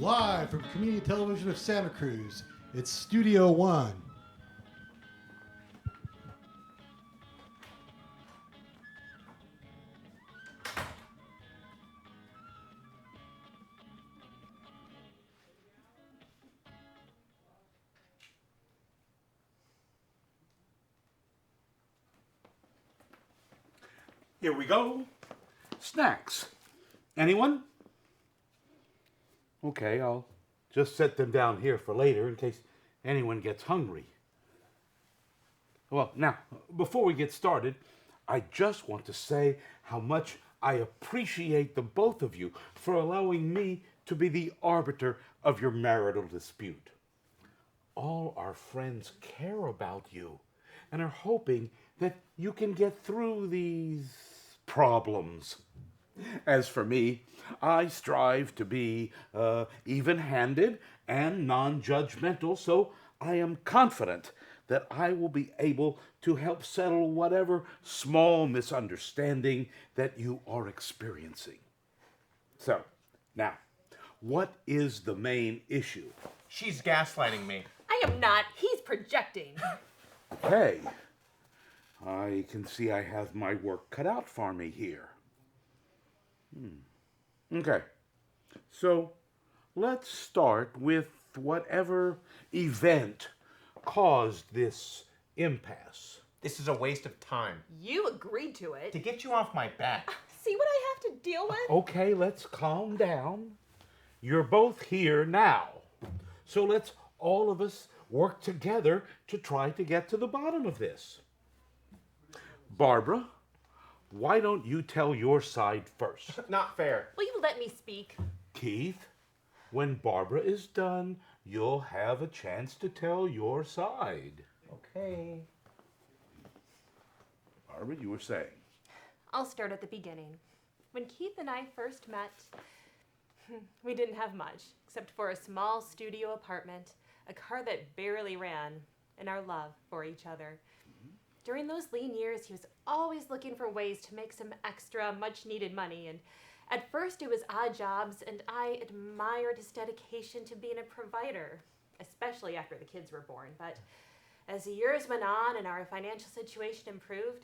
Live from Community Television of Santa Cruz, it's Studio One. Here we go. Snacks. Anyone? Okay, I'll just set them down here for later in case anyone gets hungry. Well, now, before we get started, I just want to say how much I appreciate the both of you for allowing me to be the arbiter of your marital dispute. All our friends care about you and are hoping that you can get through these problems. As for me, I strive to be even-handed and non-judgmental, so I am confident that I will be able to help settle whatever small misunderstanding that you are experiencing. So, now, what is the main issue? She's gaslighting me. I am not. He's projecting. Okay, I can see I have my work cut out for me here. Okay, so let's start with whatever event caused this impasse. This is a waste of time. You agreed to it. To get you off my back. See what I have to deal with? Okay, let's calm down. You're both here now, so let's all of us work together to try to get to the bottom of this. Barbara, why don't you tell your side first? Not fair. Will you let me speak? Keith, when Barbara is done, you'll have a chance to tell your side. Okay. Barbara, you were saying. I'll start at the beginning. When Keith and I first met, we didn't have much, except for a small studio apartment, a car that barely ran, and our love for each other. During those lean years, he was always looking for ways to make some extra, much-needed money, and at first it was odd jobs, and I admired his dedication to being a provider, especially after the kids were born. But as the years went on and our financial situation improved,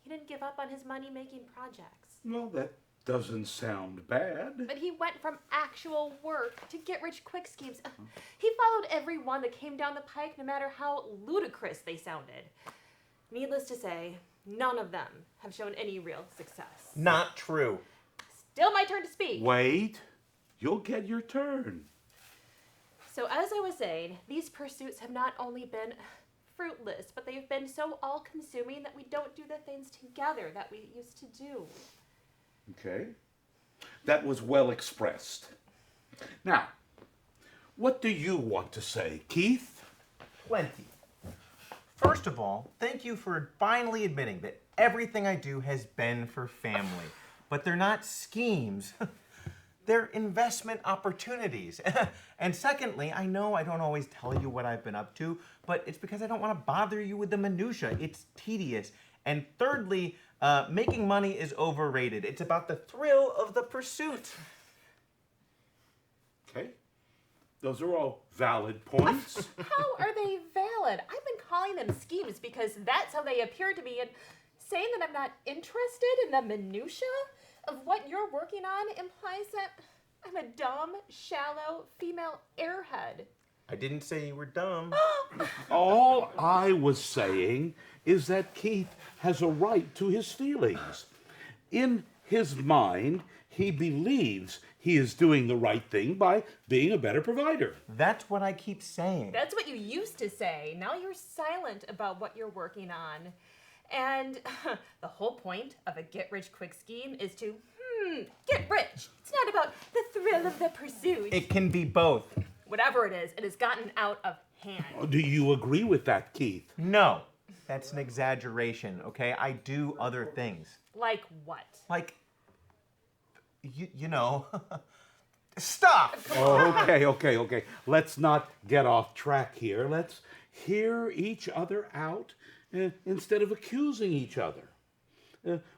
he didn't give up on his money-making projects. Well, that doesn't sound bad. But he went from actual work to get-rich-quick schemes. He followed every one that came down the pike, no matter how ludicrous they sounded. Needless to say, none of them have shown any real success. Not true. Still my turn to speak. Wait, you'll get your turn. So as I was saying, these pursuits have not only been fruitless, but they've been so all-consuming that we don't do the things together that we used to do. Okay, that was well expressed. Now, what do you want to say, Keith? Plenty. First of all, thank you for finally admitting that everything I do has been for family. But they're not schemes. They're investment opportunities. And secondly, I know I don't always tell you what I've been up to, but it's because I don't want to bother you with the minutia. It's tedious. And thirdly, making money is overrated. It's about the thrill of the pursuit. Okay, those are all valid points. How are they valid? I've been calling them schemes because that's how they appear to me, and saying that I'm not interested in the minutia of what you're working on implies that I'm a dumb, shallow female airhead. I didn't say you were dumb. All I was saying is that Keith has a right to his feelings. In his mind, he believes he is doing the right thing by being a better provider. That's what I keep saying. That's what you used to say. Now you're silent about what you're working on. And the whole point of a get-rich-quick scheme is to, get rich. It's not about the thrill of the pursuit. It can be both. Whatever it is, it has gotten out of hand. Do you agree with that, Keith? No, that's an exaggeration, okay? I do other things. Like what? Like, you know, stuff. Okay. Let's not get off track here. Let's hear each other out instead of accusing each other.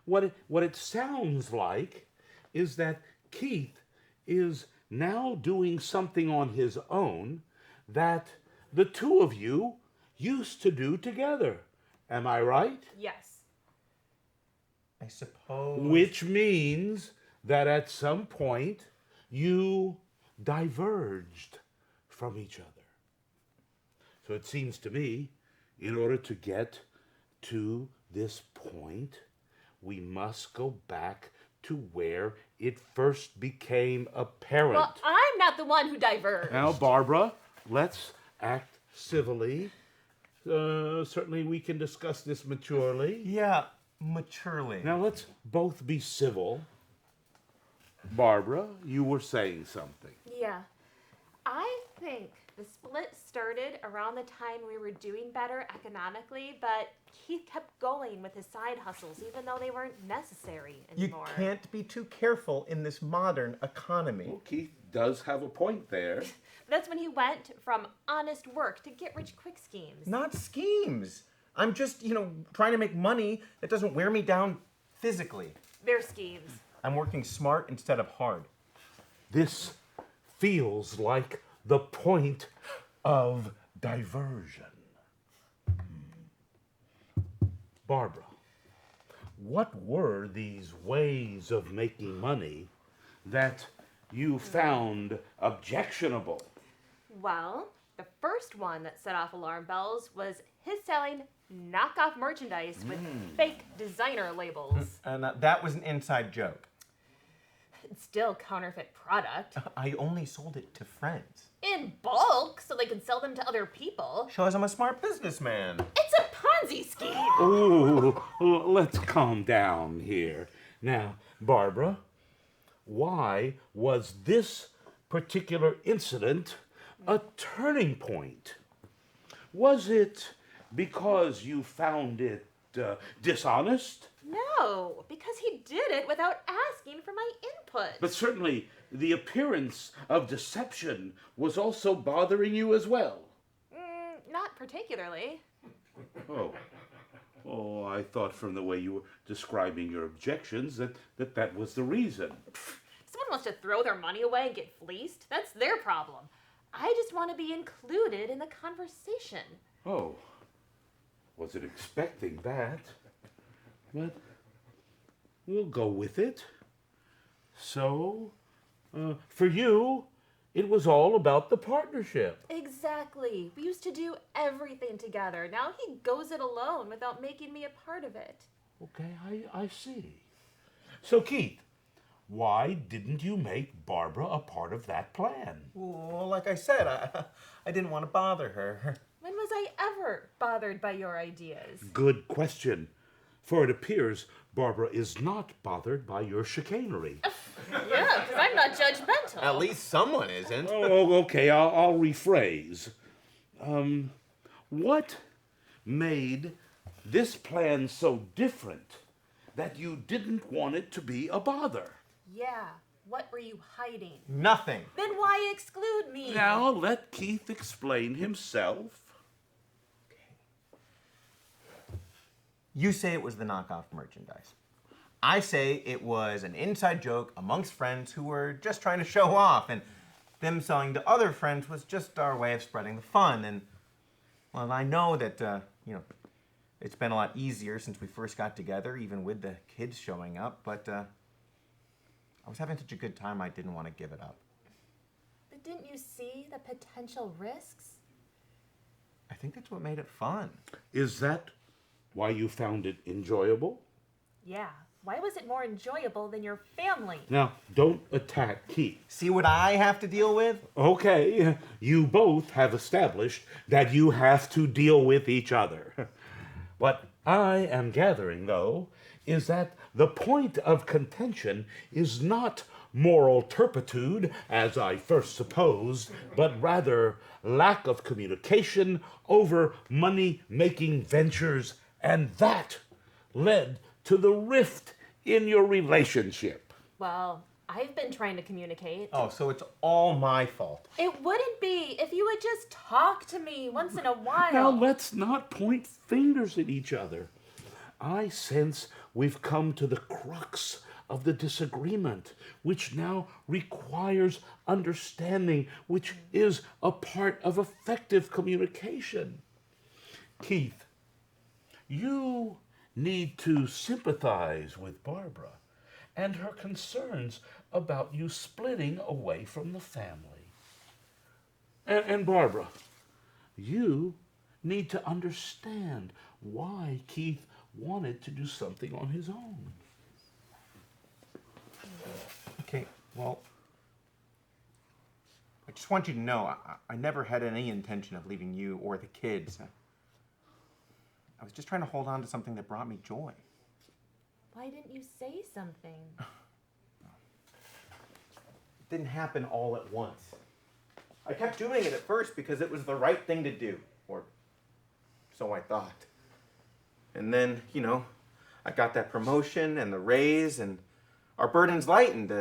What it sounds like is that Keith is now doing something on his own that the two of you used to do together. Am I right? Yes. I suppose. Which means that at some point you diverged from each other. So it seems to me, in order to get to this point, we must go back to where it first became apparent. Well, I'm not the one who diverged. Now, Barbara, let's act civilly. Certainly we can discuss this maturely. Yeah, maturely. Now, let's both be civil. Barbara, you were saying something. Yeah. I think the split started around the time we were doing better economically, but Keith kept going with his side hustles, even though they weren't necessary You anymore. can't be too careful in this modern economy. Well, Keith does have a point there. That's when he went from honest work to get-rich-quick schemes. Not schemes. I'm just, trying to make money that doesn't wear me down physically. They're schemes. I'm working smart instead of hard. This feels like the point of diversion. Barbara, what were these ways of making money that you found objectionable? Well, the first one that set off alarm bells was his selling knockoff merchandise with fake designer labels. And that was an inside joke. It's still counterfeit product. I only sold it to friends. In bulk, so they could sell them to other people. Shows I'm a smart businessman. It's a Ponzi scheme. Oh, let's calm down here. Now, Barbara, why was this particular incident a turning point? Was it because you found it dishonest? No, because he did it without asking for my input. But certainly the appearance of deception was also bothering you as well. Not particularly. Oh, I thought from the way you were describing your objections that was the reason. If someone wants to throw their money away and get fleeced, that's their problem. I just want to be included in the conversation. Oh, wasn't expecting that. But we'll go with it. So, for you, it was all about the partnership. Exactly. We used to do everything together. Now he goes it alone without making me a part of it. Okay, I see. So, Keith, why didn't you make Barbara a part of that plan? Well, like I said, I didn't want to bother her. When was I ever bothered by your ideas? Good question. For it appears Barbara is not bothered by your chicanery. Yeah, because I'm not judgmental. At least someone isn't. Oh, okay, I'll rephrase. What made this plan so different that you didn't want it to be a bother? Yeah, what were you hiding? Nothing. Then why exclude me? Now let Keith explain himself. You say it was the knockoff merchandise. I say it was an inside joke amongst friends who were just trying to show off, and them selling to other friends was just our way of spreading the fun. And, well, I know that, it's been a lot easier since we first got together, even with the kids showing up, but I was having such a good time I didn't want to give it up. But didn't you see the potential risks? I think that's what made it fun. Is that why you found it enjoyable? Yeah. Why was it more enjoyable than your family? Now, don't attack Keith. See what I have to deal with? Okay, you both have established that you have to deal with each other. What I am gathering, though, is that the point of contention is not moral turpitude, as I first supposed, but rather lack of communication over money-making ventures, and that led to the rift in your relationship. Well, I've been trying to communicate. Oh, so it's all my fault. It wouldn't be if you would just talk to me once in a while. Now let's not point fingers at each other. I sense we've come to the crux of the disagreement, which now requires understanding, which is a part of effective communication. Keith, you need to sympathize with Barbara and her concerns about you splitting away from the family. And Barbara, you need to understand why Keith wanted to do something on his own. Okay, well, I just want you to know I never had any intention of leaving you or the kids. I was just trying to hold on to something that brought me joy. Why didn't you say something? It didn't happen all at once. I kept doing it at first because it was the right thing to do, or so I thought. And then, I got that promotion and the raise, and our burdens lightened.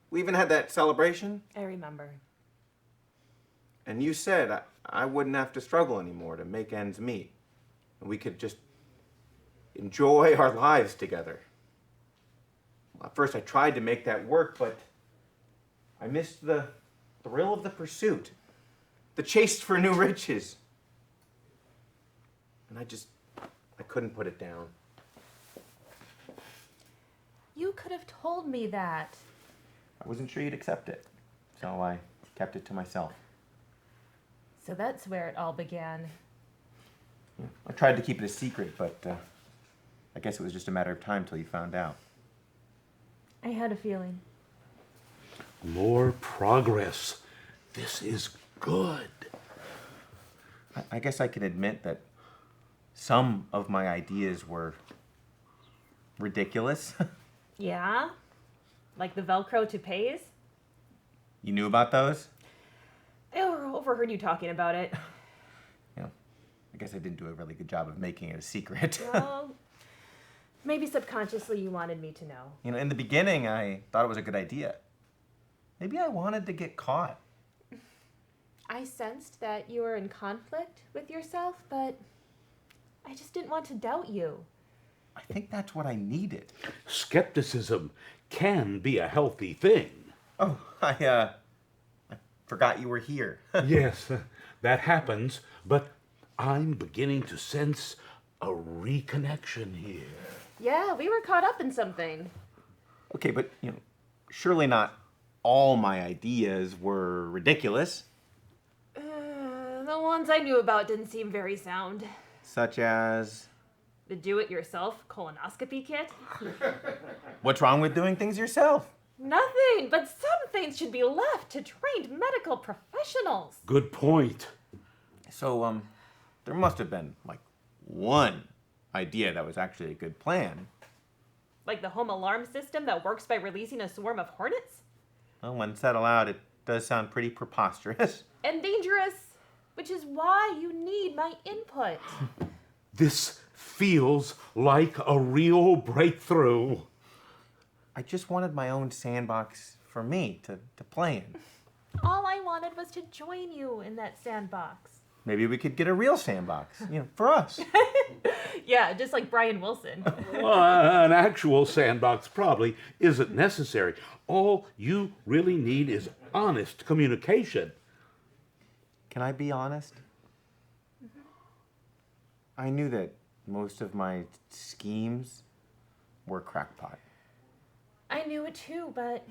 We even had that celebration. I remember. And you said I wouldn't have to struggle anymore to make ends meet. And we could just enjoy our lives together. At first I tried to make that work, but I missed the thrill of the pursuit, the chase for new riches. And I couldn't put it down. You could have told me that. I wasn't sure you'd accept it, so I kept it to myself. So that's where it all began. I tried to keep it a secret, but I guess it was just a matter of time till you found out. I had a feeling. More progress. This is good. I guess I can admit that some of my ideas were ridiculous. Yeah? Like the Velcro toupees? You knew about those? I overheard you talking about it. I guess I didn't do a really good job of making it a secret. Well, maybe subconsciously you wanted me to know. In the beginning, I thought it was a good idea. Maybe I wanted to get caught. I sensed that you were in conflict with yourself, but I just didn't want to doubt you. I think that's what I needed. Skepticism can be a healthy thing. Oh, I forgot you were here. Yes, that happens, but I'm beginning to sense a reconnection here. Yeah, we were caught up in something. Okay, but, surely not all my ideas were ridiculous. The ones I knew about didn't seem very sound. Such as? The do-it-yourself colonoscopy kit? What's wrong with doing things yourself? Nothing, but some things should be left to trained medical professionals. Good point. So, there must have been, one idea that was actually a good plan. Like the home alarm system that works by releasing a swarm of hornets? Well, when said aloud, it does sound pretty preposterous. And dangerous, which is why you need my input. This feels like a real breakthrough. I just wanted my own sandbox for me to play in. All I wanted was to join you in that sandbox. Maybe we could get a real sandbox, for us. Yeah, just like Brian Wilson. An actual sandbox probably isn't necessary. All you really need is honest communication. Can I be honest? Mm-hmm. I knew that most of my schemes were crackpot. I knew it too, but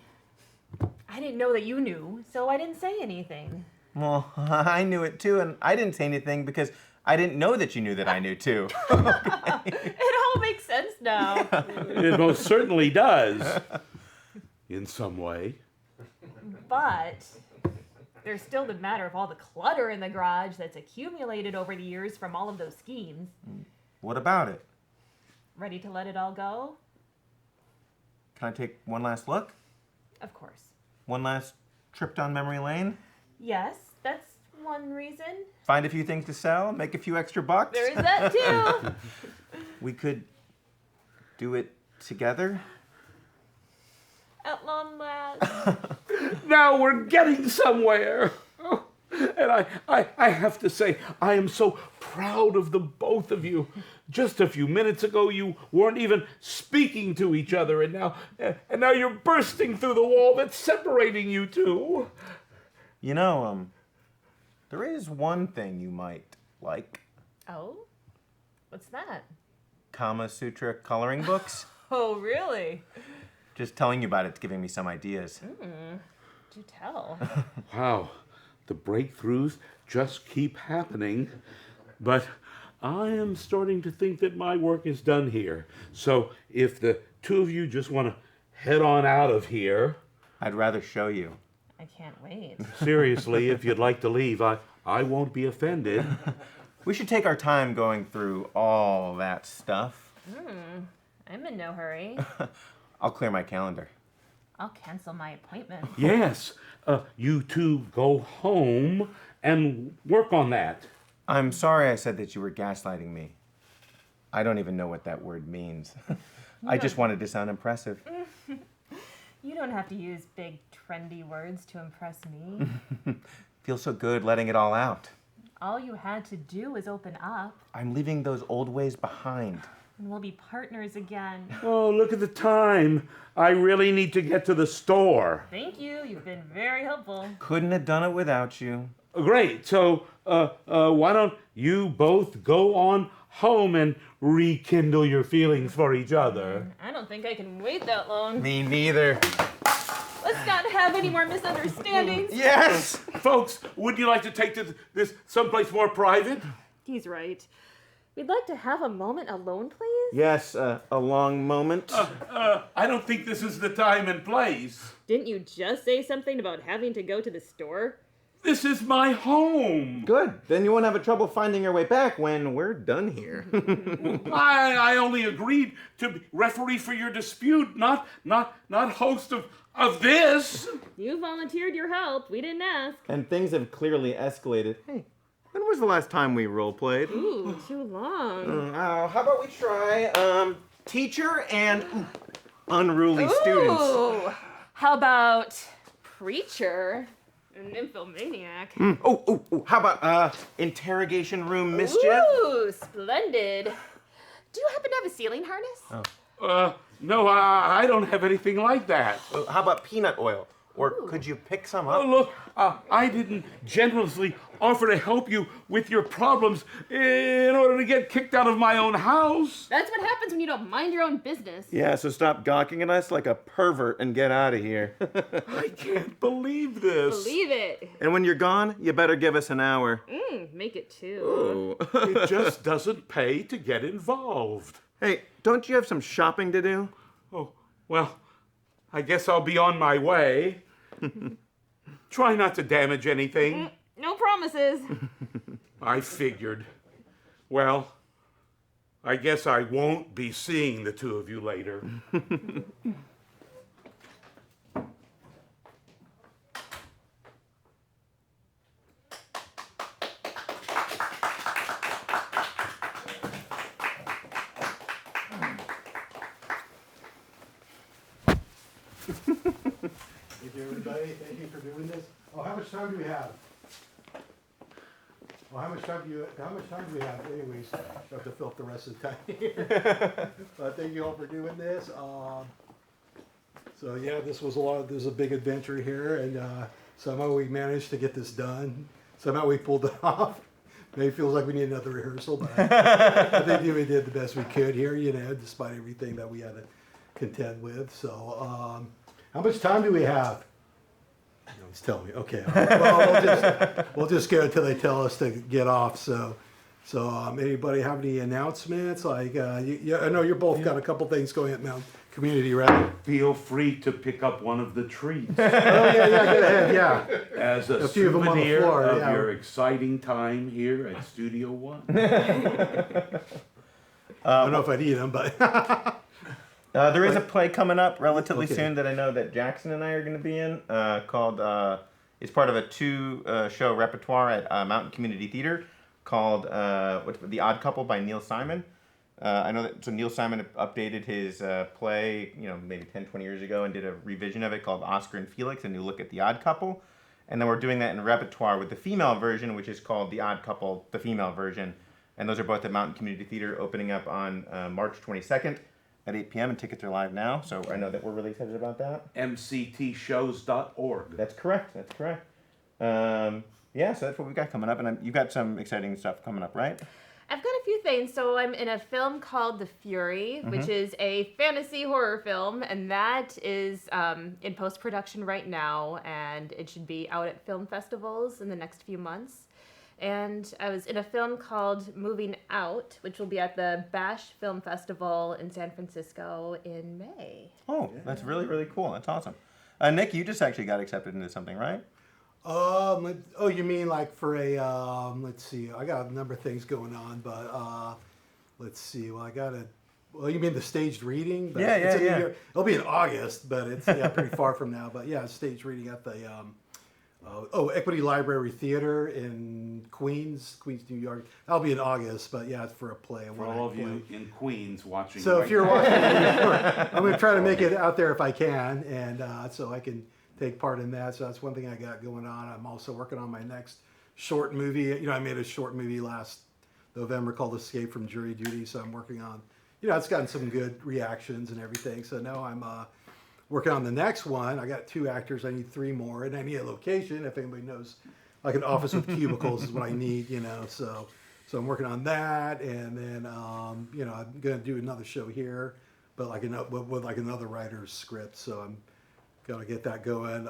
I didn't know that you knew, so I didn't say anything. Well, I knew it too, and I didn't say anything because I didn't know that you knew that I knew too. It all makes sense now. It most certainly does. In some way. But there's still the matter of all the clutter in the garage that's accumulated over the years from all of those schemes. What about it? Ready to let it all go? Can I take one last look? Of course. One last trip down memory lane? Yes, that's one reason. Find a few things to sell, make a few extra bucks? There is that too. We could do it together? At long last. Now we're getting somewhere. And I have to say, I am so proud of the both of you. Just a few minutes ago, you weren't even speaking to each other, and now you're bursting through the wall that's separating you two. You know, there is one thing you might like. Oh? What's that? Kama Sutra coloring books. Oh, really? Just telling you about it's giving me some ideas. Do tell. Wow, the breakthroughs just keep happening. But I am starting to think that my work is done here. So if the two of you just want to head on out of here, I'd rather show you. I can't wait. seriously, if you'd like to leave, I won't be offended. We should take our time going through all that stuff. I'm in no hurry. I'll clear my calendar. I'll cancel my appointment. Yes, you two go home and work on that. I'm sorry I said that you were gaslighting me. I don't even know what that word means. I just wanted to sound impressive. You don't have to use big, trendy words to impress me. Feels so good letting it all out. All you had to do was open up, I'm leaving those old ways behind. and we'll be partners again. Oh, look at the time. I really need to get to the store. Thank you. You've been very helpful. Couldn't have done it without you. Great. So, why don't you both go on home and rekindle your feelings for each other? I don't think I can wait that long. Me neither. Let's not have any more misunderstandings. Yes! Folks, would you like to take this someplace more private? He's right. We'd like to have a moment alone, please. Yes, a long moment. I don't think this is the time and place. Didn't you just say something about having to go to the store? This is my home. Good. Then you won't have trouble finding your way back when we're done here. I only agreed to be referee for your dispute, not host of this. You volunteered your help. We didn't ask. And things have clearly escalated. Hey, when was the last time we role-played? Ooh, too long. How about we try, teacher and unruly students? Ooh, how about preacher and nymphomaniac? How about, interrogation room mischief? Ooh, splendid. Do you happen to have a ceiling harness? No, I don't have anything like that. How about peanut oil? Or could you pick some up? Oh, look, I didn't generously offer to help you with your problems in order to get kicked out of my own house. That's what happens when you don't mind your own business. Yeah, so stop gawking at us like a pervert and get out of here. I can't believe this. Believe it. And when you're gone, you better give us an hour. Make it two. It just doesn't pay to get involved. Hey, don't you have some shopping to do? Oh, well, I guess I'll be on my way. Try not to damage anything. No promises. I figured. Well, I guess I won't be seeing the two of you later. Thank you, everybody. Thank you for doing this. Oh, how much time do we have? Well, how much time do we have? Anyways, I have to fill up the rest of the time here. But thank you all for doing this. So yeah, this was a big adventure here, and somehow we managed to get this done. Somehow we pulled it off. Maybe it feels like we need another rehearsal, but I think we did the best we could here, despite everything that we had to contend with. So, how much time do we have? No, just tell me. Okay. Well, we'll just go until they tell us to get off. So, anybody have any announcements? Like, I know you're both got a couple things going at Mount Community, right? Feel free to pick up one of the treats Oh yeah, go ahead. Yeah. as a few of them on the souvenir floor, of yeah. your exciting time here at Studio One. I don't know if I'd eat them, but There is a play coming up relatively Okay. soon that I know that Jackson and I are going to be in, called, it's part of a two-show repertoire at Mountain Community Theater called The Odd Couple by Neil Simon. I know that, so Neil Simon updated his play, maybe 10, 20 years ago and did a revision of it called Oscar and Felix, A New Look at the Odd Couple. And then we're doing that in repertoire with the female version, which is called The Odd Couple, the female version. And those are both at Mountain Community Theater, opening up on March 22nd at 8 p.m. And tickets are live now, so I know that we're really excited about that. mctshows.org. That's correct. That's correct. Yeah, so that's what we've got coming up, and you've got some exciting stuff coming up, right? I've got a few things. So I'm in a film called The Fury, which is a fantasy horror film, and that is in post-production right now, and it should be out at film festivals in the next few months. And I was in a film called Moving Out, which will be at the Bash Film Festival in San Francisco in May. Oh, that's really, really cool. That's awesome. Nick, you just actually got accepted into something, right? Oh, you mean like for a, let's see, I got a number of things going on, but, let's see, well, you mean the staged reading? But Yeah. It'll be in August, but it's pretty far from now. But yeah, staged reading at the, Equity Library Theater in Queens, New York. That'll be in August, but yeah, it's for a play. For all of you in Queens watching. So if you're watching, I'm going to try to make it out there if I can, and so I can take part in that. So that's one thing I got going on. I'm also working on my next short movie. I made a short movie last November called Escape from Jury Duty. So I'm working on, it's gotten some good reactions and everything. So now I'm working on the next one. I got 2 actors. I need 3 more, and I need a location. If anybody knows, like an office with cubicles is what I need. So I'm working on that, and then I'm gonna do another show here, but with another writer's script. So I'm got to get that going.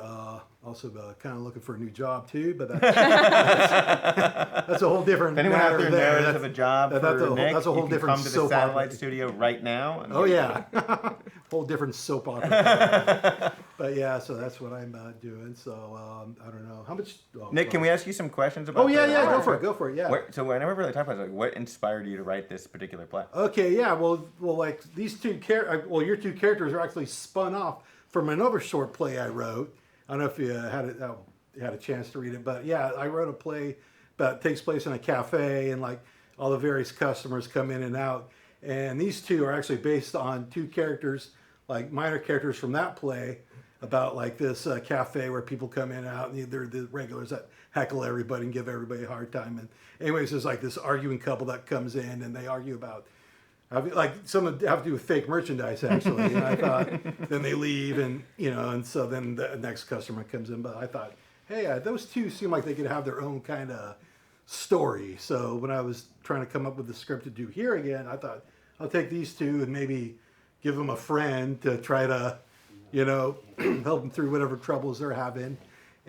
Also, kind of looking for a new job too, but that's a whole different If anyone matter out there there. knows of a job for Nick, that's a whole you can different come to the soap satellite opera. studio right now. Oh yeah, whole different soap opera. But yeah, so that's what I'm doing. So I don't know how much. Nick, can we ask you some questions about? Oh yeah, go for it. Yeah. So I never really talked about what inspired you to write this particular play. Okay, yeah. Well, like these your 2 characters are actually spun off from another short play I wrote. I don't know if you had a chance to read it, but yeah, I wrote a play that takes place in a cafe, and like all the various customers come in and out. And these 2 are actually based on 2 characters, like minor characters from that play, about like this cafe where people come in and out, and they're the regulars that heckle everybody and give everybody a hard time. And anyways, there's like this arguing couple that comes in, and they argue about like some have to do with fake merchandise actually. And I thought, then they leave, and and so then the next customer comes in. But I thought, hey, those 2 seem like they could have their own kind of story. So when I was trying to come up with the script to do here again, I thought I'll take these 2 and maybe give them a friend to try to, help them through whatever troubles they're having.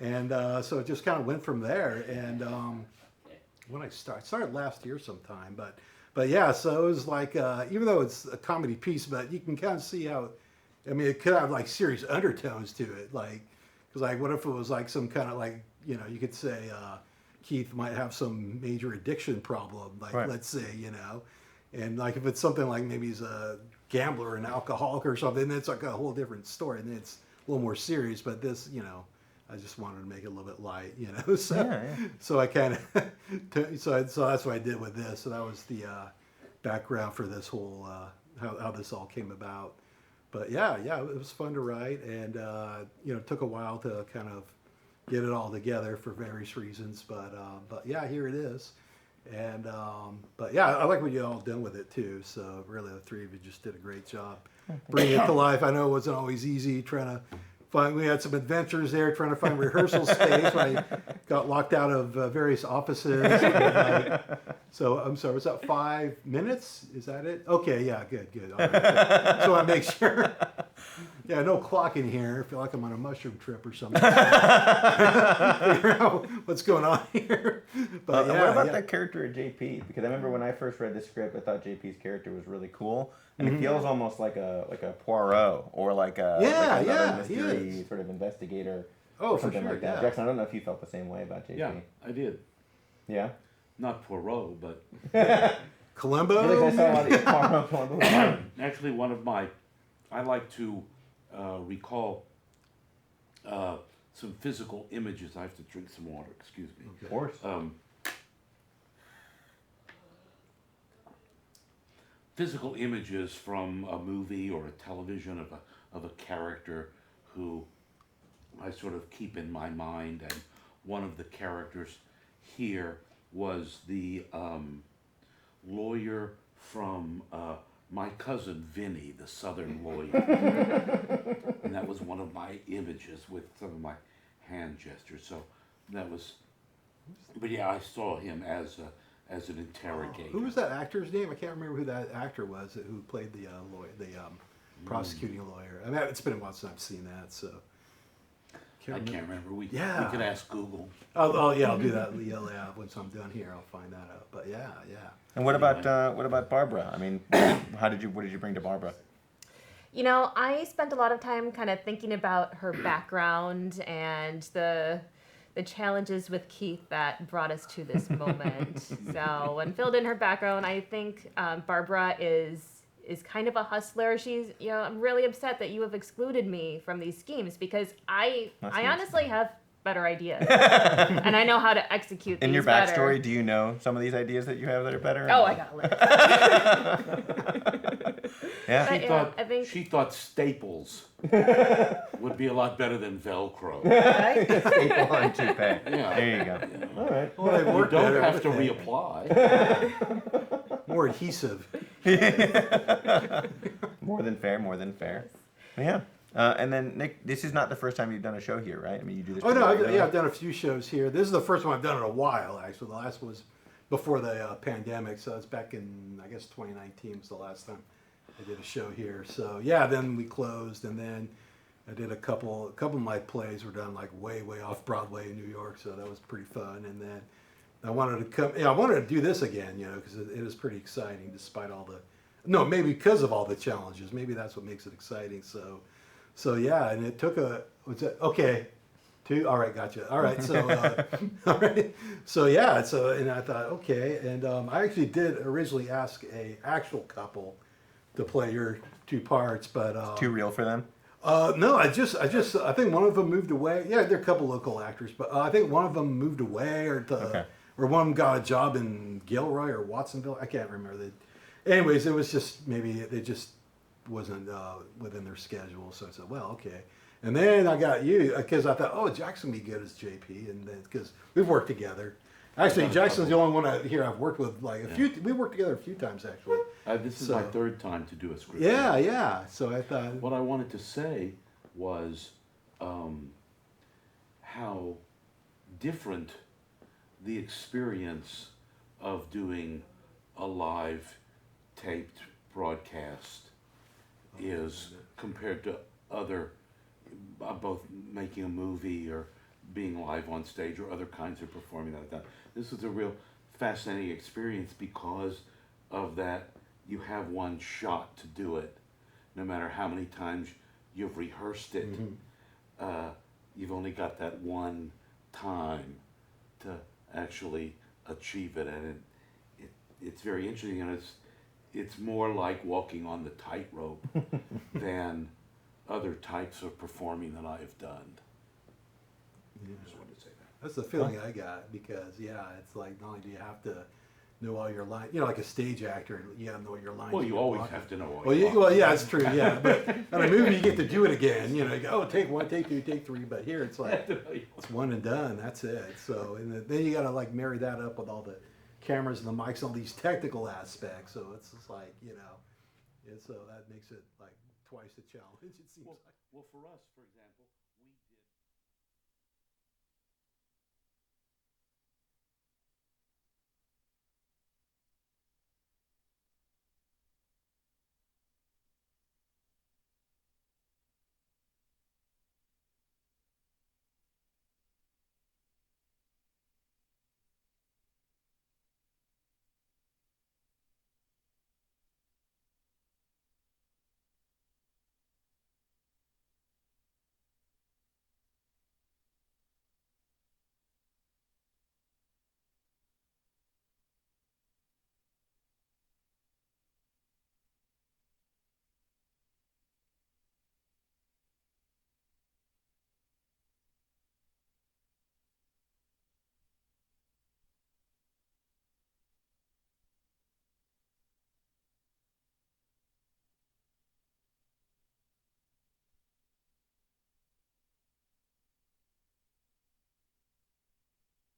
And so it just kind of went from there. And when I started last year sometime, but yeah, so it was like, even though it's a comedy piece, but you can kind of see how, it could have like serious undertones to it. Like, because like, what if it was like some kind of like, you could say Keith might have some major addiction problem, like right. Let's say, and like if it's something like maybe he's a gambler or an alcoholic or something, then it's like a whole different story, and it's a little more serious. But this, I just wanted to make it a little bit light, So, Yeah. so I kind of, so that's what I did with this. So that was the background for this whole how this all came about. But yeah, it was fun to write, and it took a while to kind of get it all together for various reasons. But yeah, here it is. And but yeah, I like what you all done with it too. So really, the 3 of you just did a great job bringing it to life. I know it wasn't always easy trying to find. We had some adventures there trying to find rehearsal space. I got locked out of various offices. So I'm sorry, was that 5 minutes? Is that it? Okay, yeah, good. All right. So I make sure. Yeah, no clock in here. I feel like I'm on a mushroom trip or something. Figure out what's going on here. But what about that character of JP? Because I remember when I first read the script, I thought JP's character was really cool, and it feels almost like a Poirot or like another mystery sort of investigator. Oh, or something for sure, like that. yeah. Jackson, I don't know if you felt the same way about JP. Yeah, I did. Yeah. Not Poirot, but Columbo? I feel like I saw a lot of Poirot. actually I like to recall some physical images. I have to drink some water, excuse me. Of course. Physical images from a movie or a television of a character who I sort of keep in my mind and one of the characters here was the lawyer from My Cousin Vinny, the Southern lawyer. And that was one of my images with some of my hand gestures. So that was, but yeah, I saw him as an interrogator. Who was that actor's name? I can't remember who that actor was who played the lawyer, the prosecuting lawyer. I mean, it's been a while since I've seen that, so. I can't remember. We Yeah. could ask Google. Oh yeah, I'll do that. Yeah, once I'm done here, I'll find that out. But yeah. And what about Barbara? I mean, what did you bring to Barbara? You know, I spent a lot of time kind of thinking about her background and the challenges with Keith that brought us to this moment. So when filled in her background, I think Barbara is kind of a hustler. She's, I'm really upset that you have excluded me from these schemes because I honestly have better ideas. And I know how to execute these In your better. backstory, do you know some of these ideas that you have that are better? Oh, I got a list. Yeah. But, yeah, I think She thought staples would be a lot better than Velcro. Staple on toupee. Yeah. There you go. All right. Well, they You work don't better, have to don't they? reapply. More adhesive. More than fair. Yeah. And then Nick, this is not the first time you've done a show here, right? I mean, you do this. Oh no, pretty regularly. I've done a few shows here. This is the first one I've done in a while. Actually, the last was before the pandemic, so it's back in I guess 2019 was the last time I did a show here. So yeah, then we closed, and then I did a couple of my plays were done like way off Broadway in New York, so that was pretty fun. And then I wanted to come, I wanted to do this again, because it is pretty exciting despite all the, maybe because of all the challenges. Maybe that's what makes it exciting. So yeah, and it took all right, gotcha. All right, so all right, so yeah, and I thought okay, and I actually did originally ask a actual couple to play your two parts, but Too real for them. no, I think one of them moved away. Yeah, there are a couple local actors, but I think one of them moved away, or one of them got a job in Gilroy or Watsonville. I can't remember. Anyways, it was just maybe they just wasn't within their schedule. So I said, well, okay. And then I got you because I thought, oh, Jackson would be good as JP, and then because we've worked together. Actually, Jackson's the only one here I've worked with like a few. We worked together a few times actually. This is my third time to do a script. Yeah. So I thought. What I wanted to say was how different the experience of doing a live taped broadcast is compared to other, both making a movie or being live on stage or other kinds of performing like that. This is a real fascinating experience because of that you have one shot to do it. No matter how many times you've rehearsed it, you've only got that one time to actually achieve it, and it's very interesting, and it's more like walking on the tightrope than other types of performing that I've done. Yeah. Just wanted to say that. That's the feeling I got because it's like not only do you have to know all your lines, like a stage actor, you have to know your lines. Well, you always blocking. have to know all Well, your well, yeah, it's true, yeah. But on a movie, you get to do it again. You go, take one, take two, take three. But here, it's like it's one and done. That's it. So, and then you got to like marry that up with all the cameras and the mics, all these technical aspects. So it's just like and so that makes it like twice the challenge. It seems like. Well, for us, for example.